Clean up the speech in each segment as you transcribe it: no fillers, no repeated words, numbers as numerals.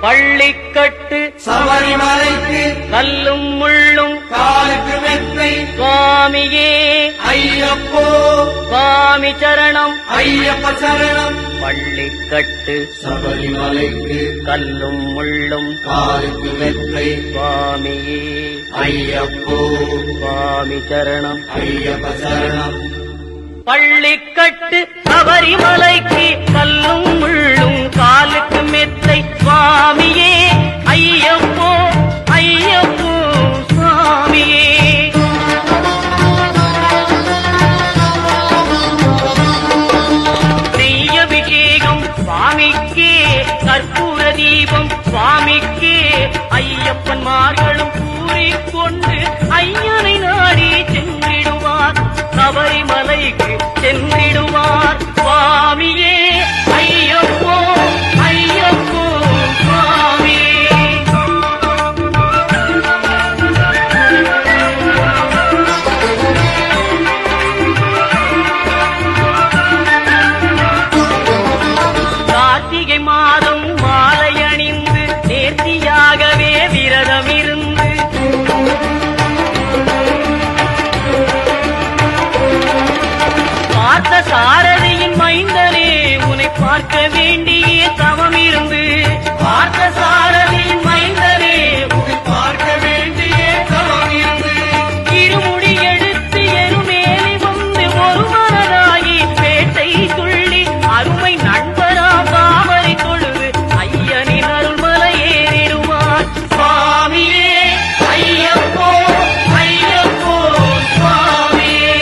பள்ளிக்கட்டு சபரிமலைக்கு கல்லும் முள்ளும் காலுக்கு மெத்தை சுவாமியே ஐயப்போ சுவாமி சரணம் ஐயப்ப சரணம். பள்ளிக்கட்டு சபரிமலைக்கு கல்லும் முள்ளும் காலுக்கு மெத்தை சுவாமியே ஐயப்போ சுவாமி சரணம் ஐயப்ப சரணம். பள்ளிக்கட்டு சபரிமலைக்கு கல்லும் முள்ளும் காலுக்கு மெத்தை சுவாமியே ஐயப்போ ஐயப்போ சுவாமியே. நெய்யபிஷேகம் சுவாமிக்கே கற்பூர தீபம் சுவாமிக்கே ஐயப்பன்மார்களும் கூறிக்கொண்டு ஐயனை நாடி சென்றிடுவார் சபரிமலைக்கு சென்றிடுவார் சுவாமியே ஐயப்போ ஐயப்போ சுவாமியே. கார்த்திகை மாதம் மாலை அணிந்து நேர்த்தியாகவே விரதம் இருந்து பார்த்த சாரதியின் மைந்தனே உன்னை பார்க்க வேண்டிய தவம் இருந்து பார்த்த சாரதியின் மைந்தனே உன்னை பார்க்க வேண்டிய தவம் இருந்து இருமுடி எடுத்து எருமேலி வந்து ஒரு மனதாகி பேட்டை துள்ளி அருமை நண்பரா பாவரை தொழுது ஐயனின் அருள்மலை ஏறிடுவார் சுவாமியே ஐயப்போ ஐயப்போ சுவாமியே.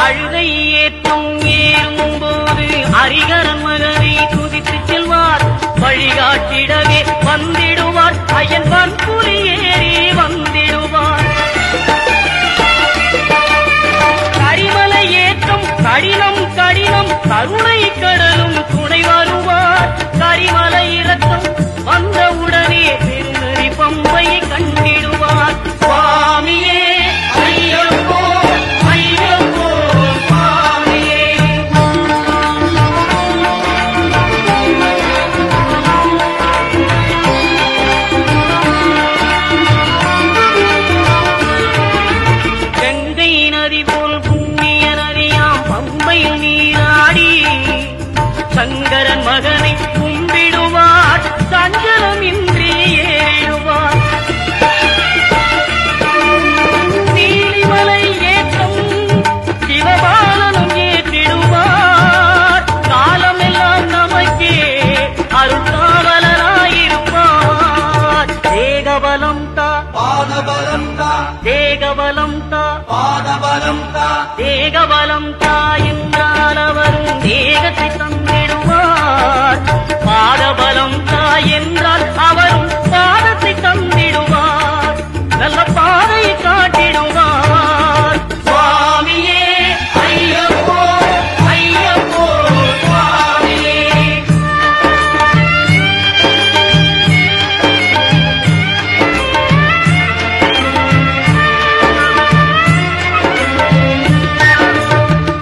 அழுகை ஏற்றும் ஏறும்போது ஹரிகரன் மகனை துதித்து செல்வார் வழிகாட்டிடவே வந்திடுவார் ஐயன் வன்புலி ஏறி வந்திடுவார். கரிமலை ஏற்றம் கடினம் கடினம் கருணை கடலும் துணை வருவார் கரிமலை இறக்கம் வந்தவுடனே பெருநெறி பம்பை கண்டிடுவார் சுவாமியே ஐயப்போ ஐயப்போ சுவாமியே. கங்கை நதி போல் புண்ணிய நதியாம் பம்பையில் நீராடி சங்கரன் மகனை கும்பிடுவார் சஞ்சலமின்றி ஏறிடுவார். நீலிமலை ஏற்றம் சிவபாலனும் ஏற்றிடுவார் காலமெல்லாம் நமக்கே அருள்காவலராயிருப்பார். தேகபலம் தா பாதபலம் தா தேகபலம் தா பாதபலம் தா தேகபலம் தா என்றால் அவரும் தேகத்தை தந்திடுவார். பாதபலம் தா என்றால் அவரும் பாதத்தை தந்திடுவார். நல்ல பாதையை காட்டிடுவார் சுவாமியே ஐயப்போ ஐயப்போ சுவாமியே.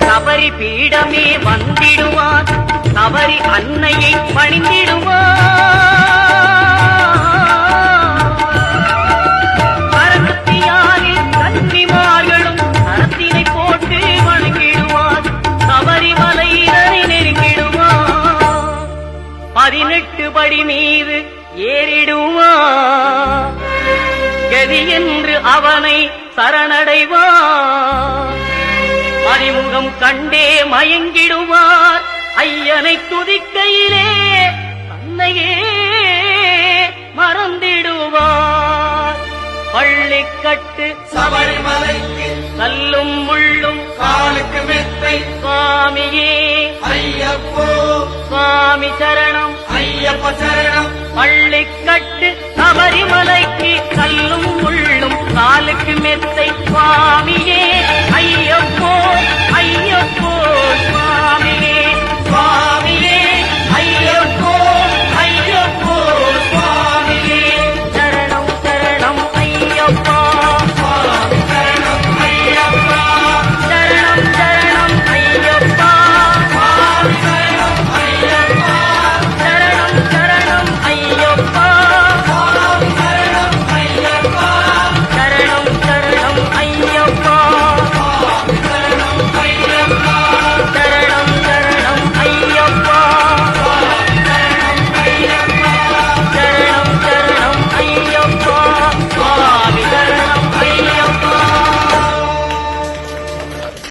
சபரி பீடமே வந்திடுவார் சபரி அன்னையை பணிந்திடுவார். கரகத்தியாரில் கன்னிமார்களும் கரத்தினை போட்டு வணங்கிடுவார் சபரிமலையினரை நெருங்கிடுவார். 18 படி மீது ஏறிடுவார் கதி என்று அவனை சரணடைவார். அறிமுகம் கண்டே மயங்கிடுவார் ஐயனை துதிக்கையிலே தன்னையே மறந்திடுவார். பள்ளிக்கட்டு சபரிமலைக்கு கல்லும் முள்ளும் காலுக்கு மெத்தை சுவாமியே ஐயப்போ சுவாமி சரணம் ஐயப்ப சரணம். பள்ளிக்கட்டு சபரிமலைக்கு கல்லும் முள்ளும் காலுக்கு மெத்தை சுவாமி